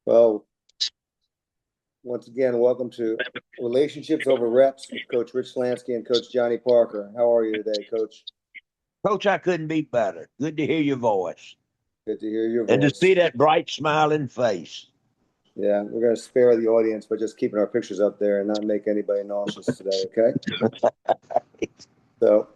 Well, once again, welcome to Relationships Over Reps with Coach Rich Lansky and Coach Johnny Parker. How are you today, Coach? Coach, I couldn't be better. Good to hear your voice Good to hear your and to voice. see that bright, smiling face. Yeah, we're going to spare the audience by just keeping our pictures up there and not make anybody nauseous today, okay? So,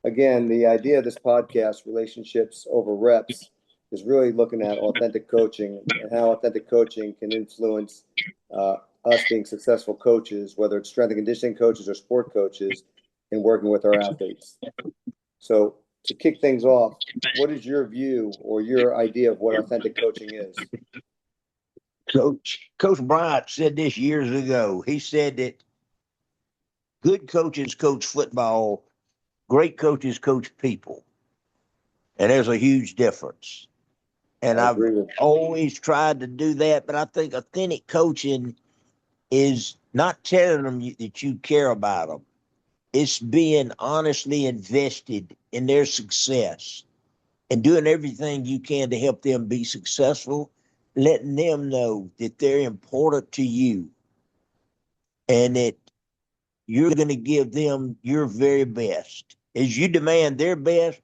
again, the idea of this podcast, Relationships Over Reps, is really looking at authentic coaching and how authentic coaching can influence uh, us being successful coaches, whether it's strength and conditioning coaches or sport coaches, in working with our athletes. So, to kick things off, what is your view or your idea of what authentic coaching is? Coach Bryant said this years ago. He said that good coaches coach football, great coaches coach people. And there's a huge difference. And I I've agree with. always tried to do that, but I think authentic coaching is not telling them that you care about them. It's being honestly invested in their success and doing everything you can to help them be successful, letting them know that they're important to you and that you're going to give them your very best. As you demand their best,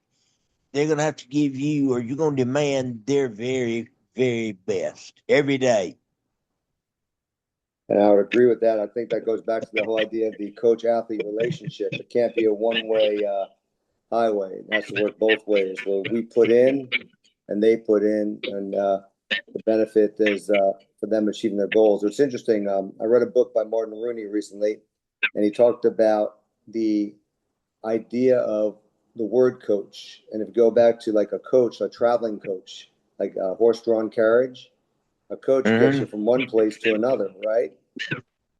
they're going to have to give you, or you're going to demand their very, very best every day. And I would agree with that. I think that goes back to the whole idea of the coach athlete relationship. It can't be a one way highway. It has to work both ways, where we put in and they put in, and the benefit is for them achieving their goals. It's interesting. I read a book by Martin Rooney recently, and he talked about the idea of the word coach. And if you go back to like a coach, a traveling coach, like a horse-drawn carriage, a coach gets you Mm-hmm. from one place to another, right?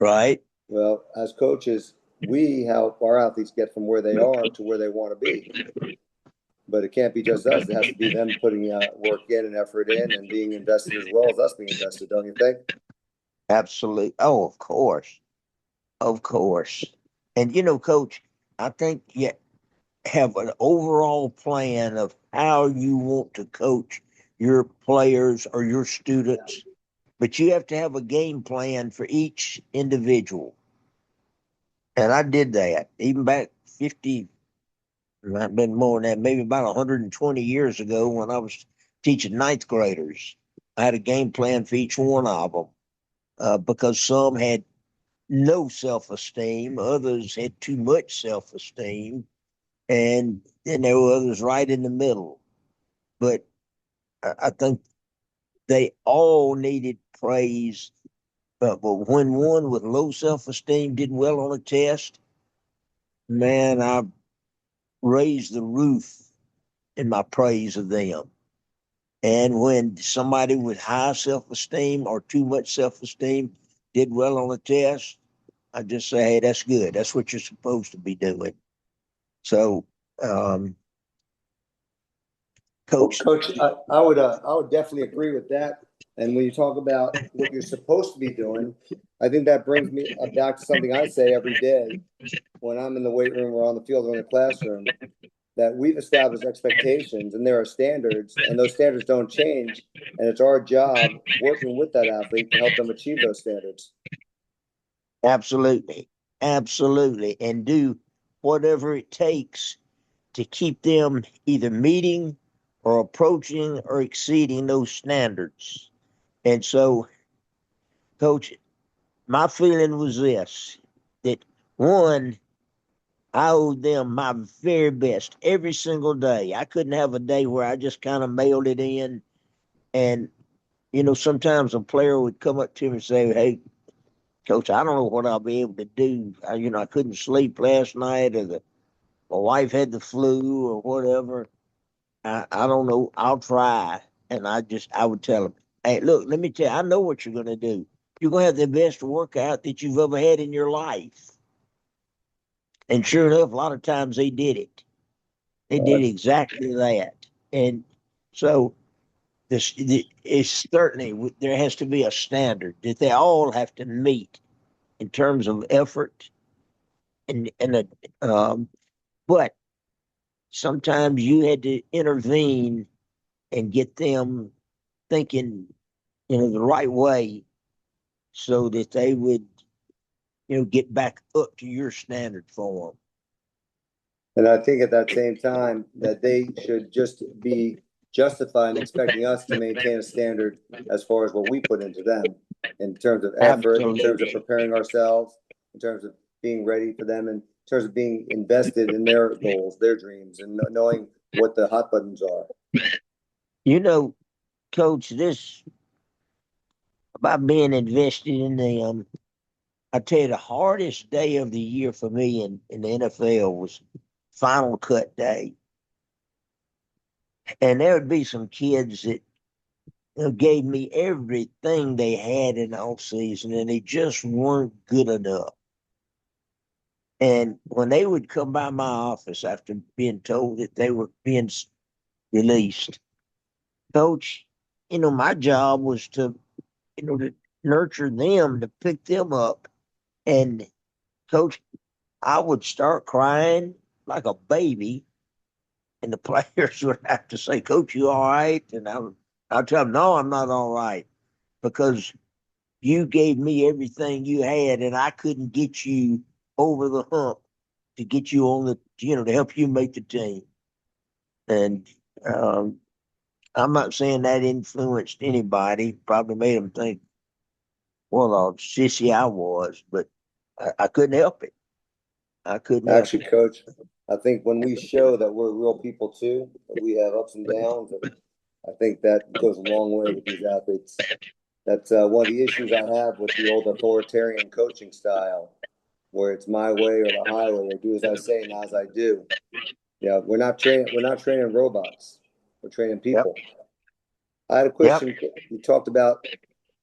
Right? Well, as coaches, we help our athletes get from where they are to where they want to be. But it can't be just us. It has to be them putting work in and effort in and being invested as well as us being invested, don't you think? Absolutely. Oh, of course. Of course. And, Coach, I think you have an overall plan of how you want to coach your players or your students, but you have to have a game plan for each individual. And I did that even back 50, might have been more than that, maybe about 120 years ago when I was teaching ninth graders. I had a game plan for each one of them because some had no self esteem, others had too much self esteem, and then there were others right in the middle. But I think they all needed praise. But when one with low self esteem did well on a test, man, I raised the roof in my praise of them. And when somebody with high self esteem or too much self esteem did well on a test, I just say, hey, that's good. That's what you're supposed to be doing. So, um, Well, coach, Coach, I would definitely agree with that. And when you talk about what you're supposed to be doing, I think that brings me back to something I say every day when I'm in the weight room or on the field or in the classroom, that we've established expectations and there are standards, and those standards don't change. And it's our job working with that athlete to help them achieve those standards. absolutely, absolutely, and do whatever it takes to keep them either meeting or approaching or exceeding those standards. And so, coach, my feeling was this that one, I owed them my very best every single day. I couldn't have a day where I just kind of mailed it in. And, sometimes a player would come up to me and say, hey, coach, I don't know what I'll be able to do. I couldn't sleep last night, or my wife had the flu or whatever. I don't know. I'll try. And I would tell them, hey, look, let me tell you, I know what you're going to do. You're going to have the best workout that you've ever had in your life. And sure enough, a lot of times they did it. They did That's exactly that. And so it's certainly, there has to be a standard that they all have to meet in terms of effort and but sometimes you had to intervene and get them thinking the right way so that they would, get back up to your standard for And I think at that same time that they should just be justified in expecting us to maintain a standard as far as what we put into them in terms of them. effort, in terms of Absolutely. preparing ourselves, in terms of being ready for them, in terms of being invested in their goals, their dreams, and knowing what the hot buttons are. You know, Coach, this about being invested in them. I tell you, the hardest day of the year for me in the NFL was final cut day. And there would be some kids that gave me everything they had in the off season, and they just weren't good enough. And when they would come by my office after being told that they were being released, Coach, my job was to nurture them, to pick them up. And Coach, I would start crying like a baby, and the players would have to say, "Coach, you all right?" And I'd tell them, "No, I'm not all right, because you gave me everything you had, and I couldn't get you over the hump to get you on to help you make the team." And um, I'm not saying that influenced anybody. Probably made them think, well, sissy I was, but I couldn't help it. I couldn't help Actually, it. Coach, I think when we show that we're real people too, that we have ups and downs, I think that goes a long way with these athletes. That's one of the issues I have with the old authoritarian coaching style, where it's my way or the highway. I do as I say, not as I do. Yeah, we're not training robots. We're training Yep. people. I had a Yep. question. You talked about,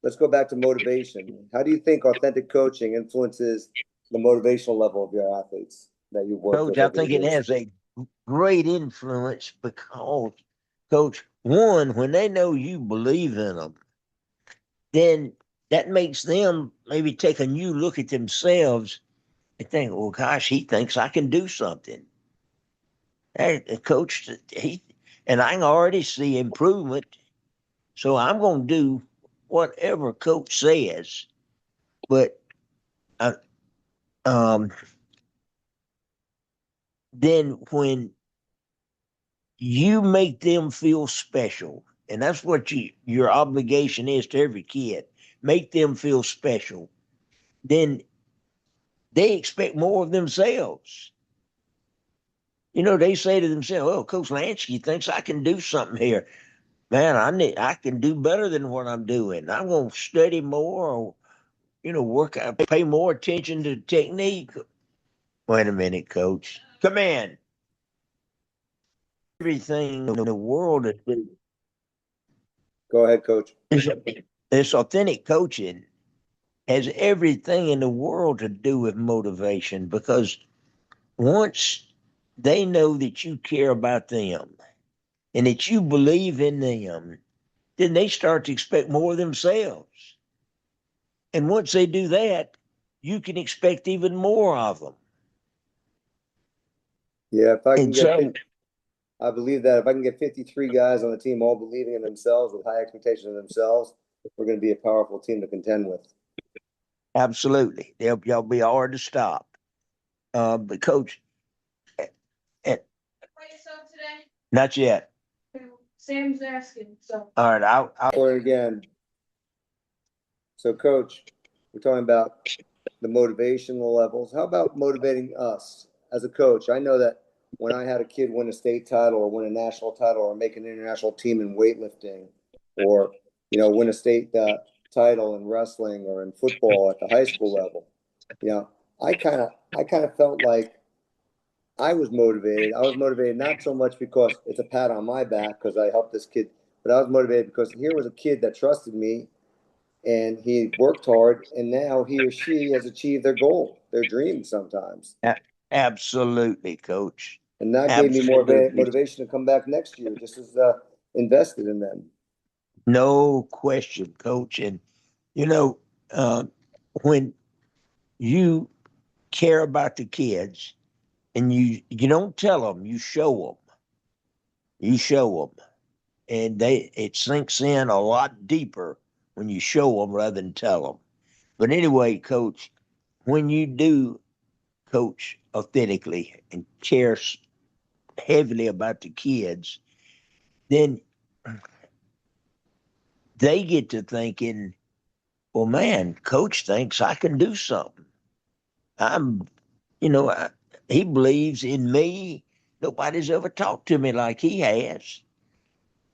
let's go back to motivation. How do you think authentic coaching influences the motivational level of your athletes that you've worked Coach, with I over the think it years? has a great influence because, Coach, one, when they know you believe in them, then that makes them maybe take a new look at themselves and think, "Well, gosh, he thinks I can do something." Hey, Coach, and I can already see improvement, so I'm going to do whatever Coach says. But I, um, then when you make them feel special, and that's what your obligation is to every kid, make them feel special, then they expect more of themselves. They say to themselves, "Oh, Coach Lansky thinks I can do something here. Man, I can do better than what I'm doing. I'm going to study more, or work out, pay more attention to technique." Wait a minute, Coach. Come in. Everything in the world Go ahead, Coach. is this authentic coaching has everything in the world to do with motivation, because once they know that you care about them and that you believe in them, then they start to expect more of themselves. And once they do that, you can expect even more of them. Yeah, if I can And get so, I believe that if I can get 53 guys on the team all believing in themselves with high expectations of themselves, we're going to be a powerful team to contend with. absolutely, they'll be hard to stop. But Coach, and not yet. Sam's asking, so. All right, I'll Or again, so Coach, we're talking about the motivational levels. How about motivating us as a coach? I know that when I had a kid win a state title or win a national title or make an international team in weightlifting or, win a state title in wrestling or in football at the high school level, you know, I kind of felt like I was motivated. I was motivated not so much because it's a pat on my back because I helped this kid, but I was motivated because here was a kid that trusted me and he worked hard, and now he or she has achieved their goal, their dream sometimes. absolutely, Coach. And that gave me more Absolutely. motivation to come back next year just as invested in them. No question, Coach. And, you know, uh, when you care about the kids and you don't tell them, you show them. You show them. And it sinks in a lot deeper when you show them rather than tell them. But anyway, coach, when you do coach authentically and care heavily about the kids, then they get to thinking, well, man, coach thinks I can do something. I'm, you know, he believes in me. Nobody's ever talked to me like he has.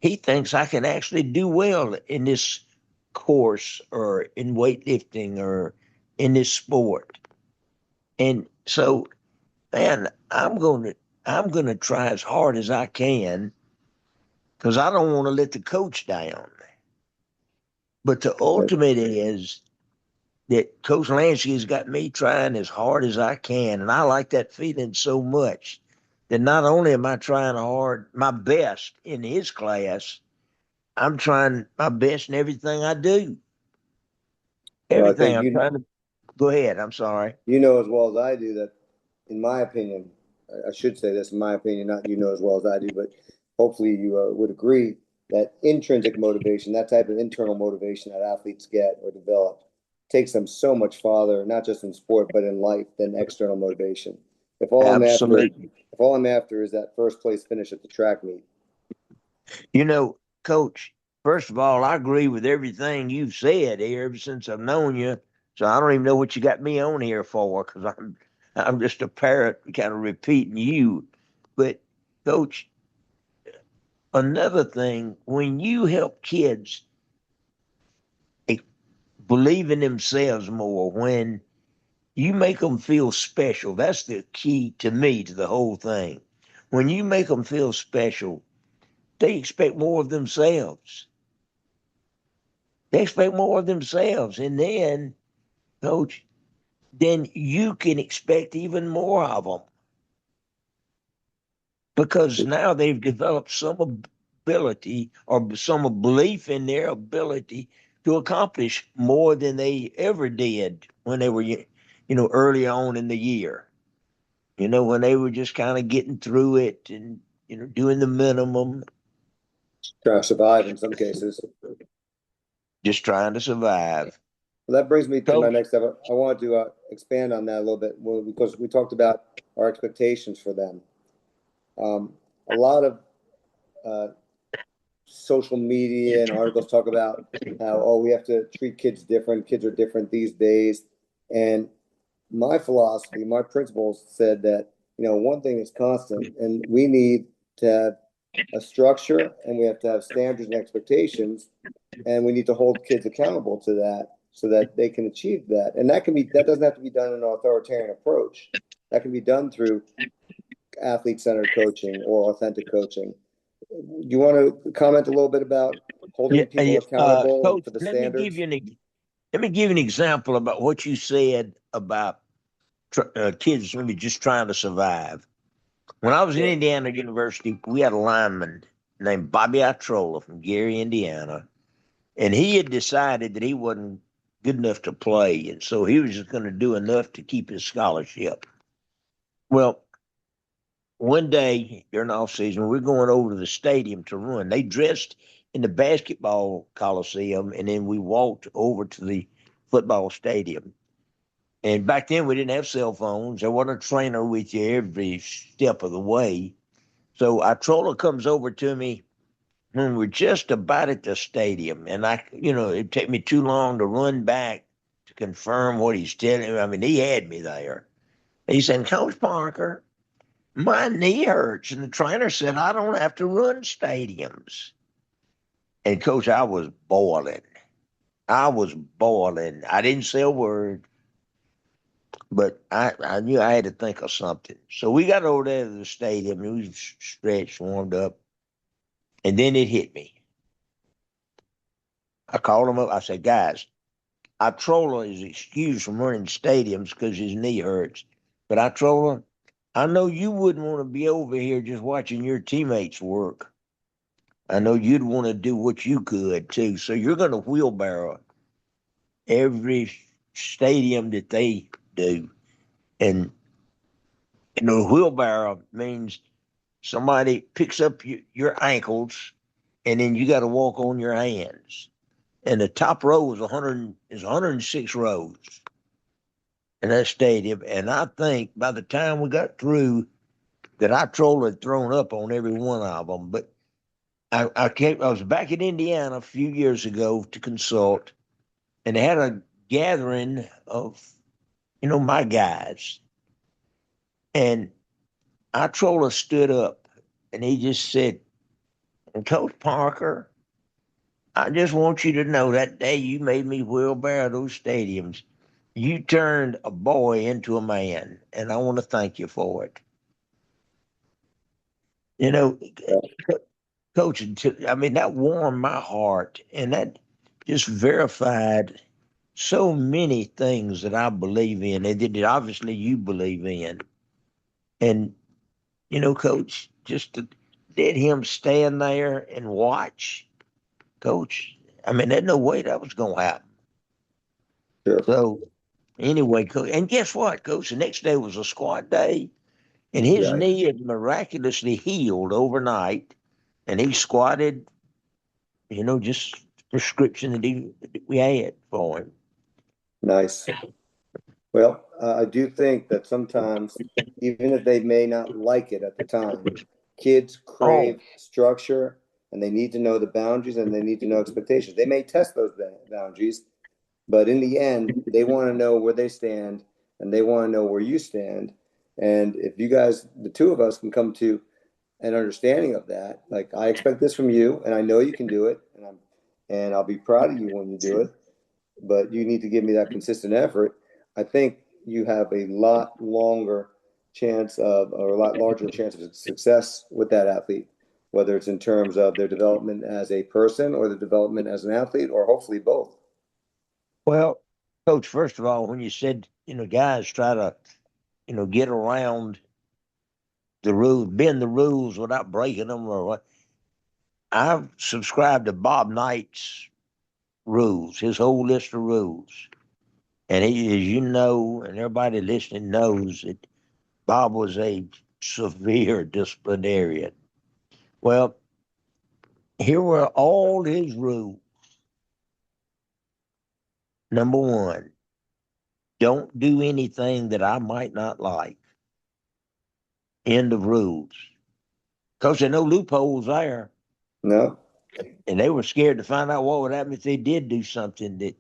He thinks I can actually do well in this course or in weightlifting or in this sport. And so, man, I'm gonna try as hard as I can because I don't want to let the coach down. But the ultimate is that Coach Lansky has got me trying as hard as I can, and I like that feeling so much that not only am I trying hard, my best in his class, I'm trying my best in everything I do. Well, I Everything think I'm trying to. Go ahead. I'm sorry. you know as well as I do that, in my opinion, I should say this, in my opinion, not you know as well as I do, but hopefully you would agree that intrinsic motivation, that type of internal motivation that athletes get or develop, takes them so much farther, not just in sport, but in life than external motivation. If all I'm after, Absolutely. if all I'm after is that first place finish at the track meet, You know, Coach, first of all, I agree with everything you've said here ever since I've known you. So I don't even know what you got me on here for because I'm just a parrot kind of repeating you. But Coach, another thing, when you help kids eh, believe in themselves more, when you make them feel special, that's the key to me to the whole thing. When you make them feel special, they expect more of themselves. They expect more of themselves. And then, coach, then you can expect even more of them because now they've developed some ability or some belief in their ability to accomplish more than they ever did when they were, early on in the year. When they were just kind of getting through it and, doing the minimum, trying to survive in some cases. just trying to survive. Well, that brings me to my Coach, next step. I wanted to expand on that a little bit because we talked about our expectations for them. A lot of uh, social media and articles talk about how, oh, we have to treat kids different. Kids are different these days. And my philosophy, my principles said that, one thing is constant, and we need to have a structure and we have to have standards and expectations, and we need to hold kids accountable to that so that they can achieve that. And that doesn't have to be done in an authoritarian approach. That can be done through athlete-centered coaching or authentic coaching. Do you want to comment a little bit about yeah, holding people accountable Coach, to the standards? let me give you an example about what you said about kids maybe just trying to survive. When I was in Sure. Indiana University, we had a lineman named Bobby Itrola from Gary, Indiana, and he had decided that he wasn't good enough to play, and so he was just going to do enough to keep his scholarship. Well, one day during the off season, we're going over to the stadium to run. They dressed in the basketball coliseum, and then we walked over to the football stadium. And back then, we didn't have cell phones. There wasn't a trainer with you every step of the way. So our troller comes over to me when we're just about at the stadium, and it'd take me too long to run back to confirm what he's telling me. I mean, he had me there. He said, Coach Parker, my knee hurts. And the trainer said, I don't have to run stadiums. And coach, I was boiling. I was boiling. I didn't say a word, but I knew I had to think of something. So we got over there to the stadium. And we stretched, warmed up. And then it hit me. I called him up. I said, guys, I troll his excuse from running stadiums because his knee hurts. But I troll him. I know you wouldn't want to be over here just watching your teammates work. I know you'd want to do what you could too. So you're going to wheelbarrow every stadium that they do. And wheelbarrow means somebody picks up your ankles and then you got to walk on your hands. and the top row was 106 rows in that stadium. And I think by the time we got through, that I troll had thrown up on every one of them. But I was back in Indiana a few years ago to consult, and they had a gathering of my guys, and our troller stood up, and he just said, "Coach Parker, I just want you to know that day you made me wheelbarrow those stadiums. You turned a boy into a man, and I want to thank you for it." You know, Yeah. Coach, I mean, that warmed my heart, and that just verified so many things that I believe in, and that obviously you believe in. And, Coach, just to let him stand there and watch, Coach, I mean, there's no way that was going to happen. Sure. So, anyway, Coach, and guess what, Coach? The next day was a squad day, and his Yeah. knee had miraculously healed overnight, and he squatted, just prescription that we had for him. Nice. Well, I do think that sometimes, even if they may not like it at the time, kids Oh, crave structure and they need to know the boundaries and they need to know expectations. They may test those boundaries, but in the end, they want to know where they stand and they want to know where you stand. And if you guys, the two of us, can come to an understanding of that, like I expect this from you, and I know you can do it, and I'll be proud of you when you do it, but you need to give me that consistent effort. I think you have a lot longer chance of, or a lot larger chance of success with that athlete, whether it's in terms of their development as a person or the development as an athlete, or hopefully both. well, Coach, first of all, when you said, guys try to, get around the rules, bend the rules without breaking them or what, I've subscribed to Bob Knight's rules, his whole list of rules. And he, as you know, and everybody listening knows that Bob was a severe disciplinarian. Well, here were all his rules. Number one, don't do anything that I might not like. End of rules. Because there are no loopholes there. No? And they were scared to find out what would happen if they did do something that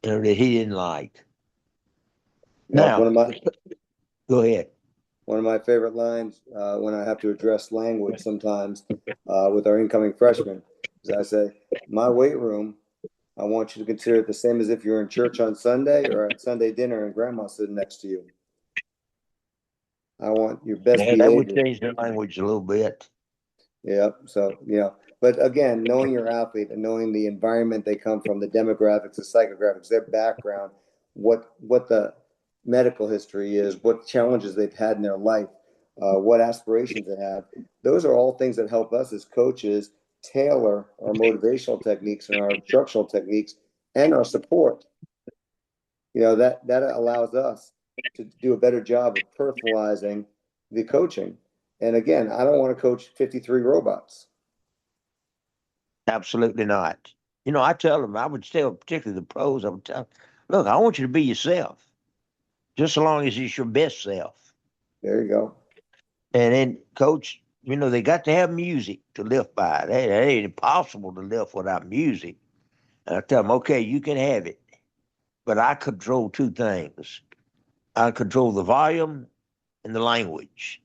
he didn't like. Yeah, Now, go ahead. one of my favorite lines when I have to address language sometimes with our incoming freshmen is I say, "My weight room, I want you to consider it the same as if you're in church on Sunday or at Sunday dinner and grandma sitting next to you. I want your best Yeah, that would behavior." change the language a little bit. Yeah. So, but again, knowing your athlete and knowing the environment they come from, the demographics, the psychographics, their background, what the medical history is, what challenges they've had in their life, what aspirations they have. Those are all things that help us as coaches tailor our motivational techniques and our instructional techniques and our support. That allows us to do a better job of personalizing the coaching. And again, I don't want to coach 53 robots. Absolutely not. I tell them, I would tell particularly the pros, I would tell them, look, I want you to be yourself, just so long as it's your best self. There you go. And then, coach, they got to have music to live by. It ain't impossible to live without music. And I tell them, okay, you can have it, but I control two things. I control the volume and the language.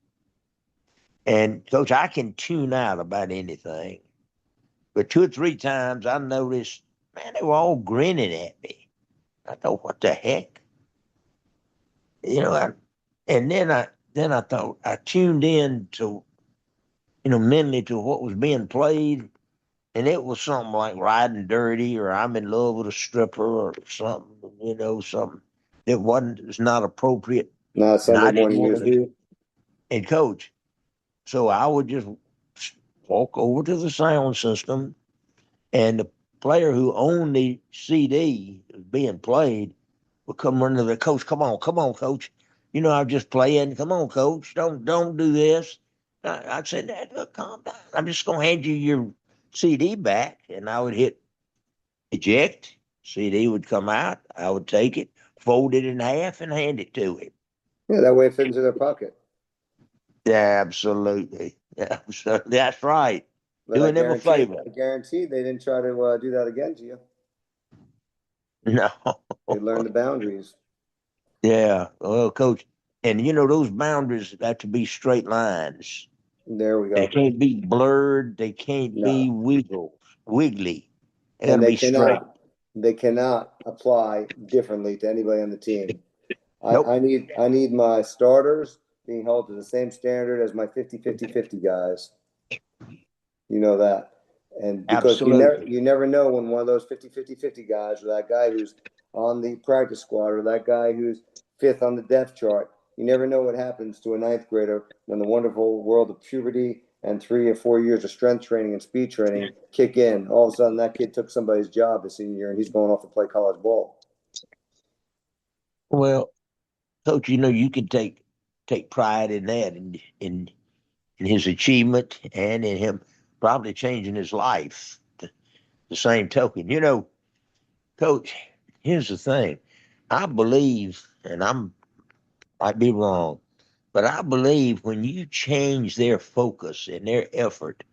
And coach, I can tune out about anything. But two or three times I noticed, man, they were all grinning at me. I thought, what the heck? You know, I, and then I thought I tuned in to, mentally to what was being played, and it was something like riding dirty or I'm in love with a stripper or something, something that was not appropriate. Not And Sunday I didn't morning want to music. do it. And coach, so I would just walk over to the sound system, and the player who owned the CD being played would come running to the coach. Come on, coach. I'm just playing. Come on, coach. Don't do this. I'd say, "Dad, look, calm down. I'm just gonna hand you your CD back," and I would hit eject. CD would come out. I would take it, fold it in half, and hand it to him. Yeah, that way it fits into their pocket. Absolutely. That's right. But Doing them a favor. I guarantee they didn't try to do that again to you. No. They learned the boundaries. Yeah. Well, coach, and those boundaries have to be straight lines. There we They go. can't be blurred. They can't be No, wiggly. They got and to be straight. they cannot apply differently to anybody on the team. Nope. I need my starters being held to the same standard as my 50-50-50 guys. You know that. And because Absolutely. you never know when one of those 50-50-50 guys, or that guy who's on the practice squad, or that guy who's fifth on the depth chart, you never know what happens to a ninth grader when the wonderful world of puberty and 3 or 4 years of strength training and speed training kick in. All of a sudden, that kid took somebody's job this senior year, and he's going off to play college ball. Well, coach, you can take pride in that, in his achievement, and in him probably changing his life. The same token, coach. Here's the thing. I believe, and might be wrong, but I believe when you change their focus and their effort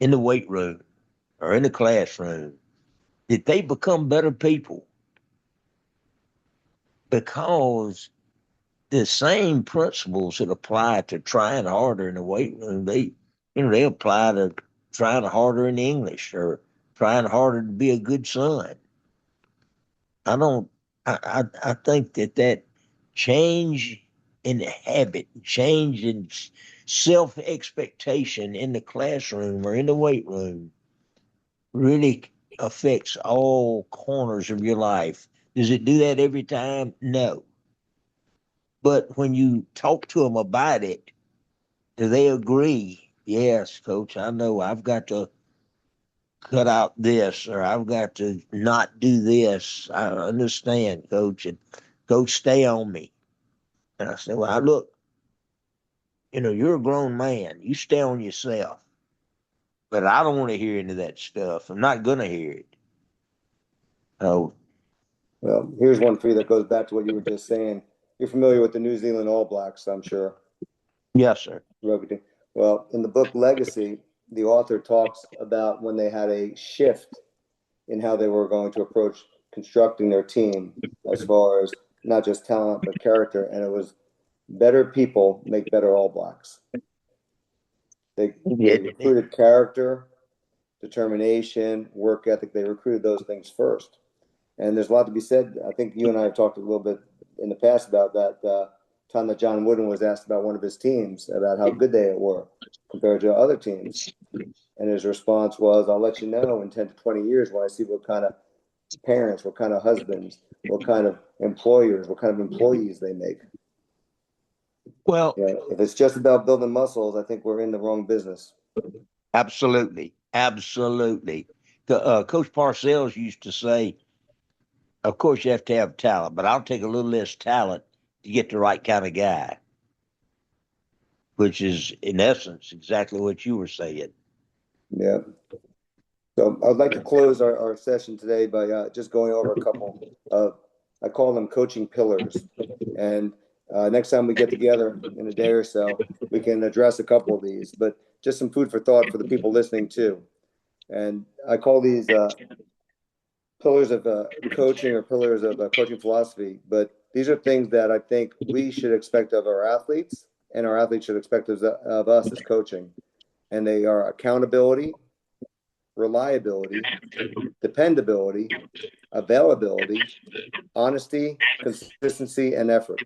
in the weight room or in the classroom, that they become better people, because the same principles that apply to trying harder in the weight room, they apply to trying harder in English, or trying harder to be a good son. I don't. I think that change in habit, change in self expectation in the classroom or in the weight room really affects all corners of your life. Does it do that every time? No. But when you talk to them about it, do they agree? Yes, coach, I know I've got to cut out this, or I've got to not do this. I understand, coach, and coach, stay on me. And I said, well, look, you're a grown man. You stay on yourself. But I don't want to hear any of that stuff. I'm not going to hear it. Oh, Well, here's one for you that goes back to what you were just saying. You're familiar with the New Zealand All Blacks, I'm sure. yes, sir. Rugby team. Well, in the book Legacy, the author talks about when they had a shift in how they were going to approach constructing their team, as far as not just talent but character, and it was better people make better All Blacks. They recruited character, determination, work ethic. They recruited those things first. And there's a lot to be said. I think you and I have talked a little bit in the past about that time that John Wooden was asked about one of his teams, about how good they were compared to other teams. And his response was, I'll let you know in 10 to 20 years when I see what kind of parents, what kind of husbands, what kind of employers, what kind of employees they make. Well, if it's just about building muscles, I think we're in the wrong business. absolutely. Absolutely. Coach Parcells used to say, of course, you have to have talent, but I'll take a little less talent to get the right kind of guy, which is, in essence, exactly what you were saying. Yeah. So I'd like to close our session today by just going over a couple of, I call them coaching pillars. And next time we get together in a day or so, we can address a couple of these, but just some food for thought for the people listening too. And I call these pillars of coaching, or pillars of coaching philosophy, but these are things that I think we should expect of our athletes, and our athletes should expect of us as coaching. And they are accountability, reliability, dependability, availability, honesty, consistency, and effort.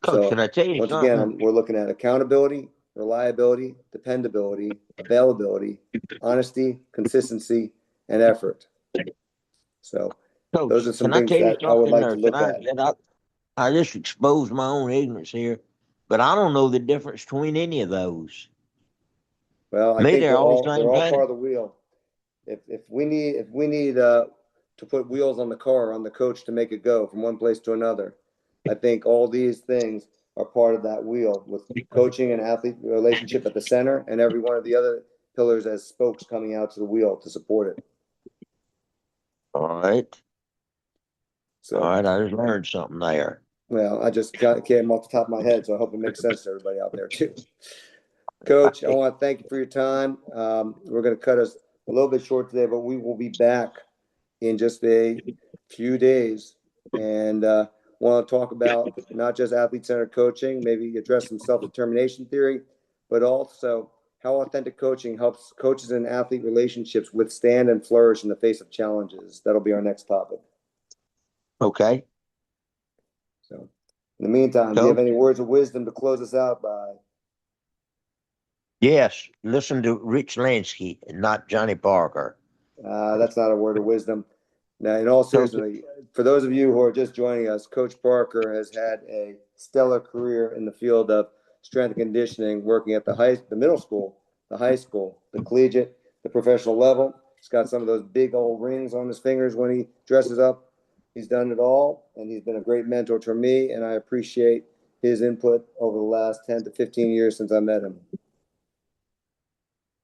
Coach, So can I tell you once something? again, we're looking at accountability, reliability, dependability, availability, honesty, consistency, and effort. So Coach, those are some can I things tell you that I would something like there? to look at. I just exposed my own ignorance here, but I don't know the difference between any of those. Well, I Me, think they're all the they're same all thing. part of the wheel. If we need to put wheels on the car, on the coach, to make it go from one place to another, I think all these things are part of that wheel, with coaching and athlete relationship at the center, and every one of the other pillars as spokes coming out to the wheel to support it. All right. So, All right. I just learned something there. well, I just came off the top of my head, so I hope it makes sense to everybody out there too. Coach, I want to thank you for your time. We're going to cut us a little bit short today, but we will be back in just a few days and want to talk about not just athlete-centered coaching, maybe address some self-determination theory, but also how authentic coaching helps coaches and athlete relationships withstand and flourish in the face of challenges. That'll be our next topic. Okay. So, in the meantime, do you have any words of wisdom to close us out by? Yes. Listen to Rich Lansky and not Johnny Parker. That's not a word of wisdom. Now, in all seriousness, for those of you who are just joining us, Coach Parker has had a stellar career in the field of strength and conditioning, working at the middle school, the high school, the collegiate, the professional level. He's got some of those big old rings on his fingers when he dresses up. He's done it all, and he's been a great mentor to me, and I appreciate his input over the last 10 to 15 years since I met him.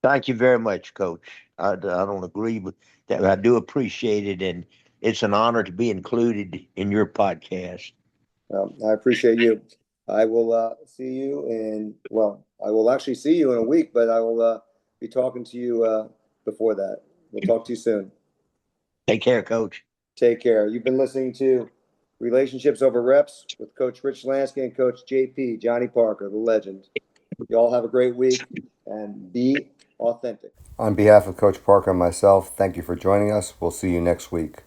Thank you very much, Coach. I don't agree with that. I do appreciate it, and it's an honor to be included in your podcast. I appreciate you. I will see you I will actually see you in a week, but I will be talking to you before that. We'll talk to you soon. Take care, Coach. Take care. You've been listening to Relationships Over Reps with Coach Rich Lansky and Coach JP, Johnny Parker, the legend. You all have a great week and be authentic. On behalf of Coach Parker and myself, thank you for joining us. We'll see you next week.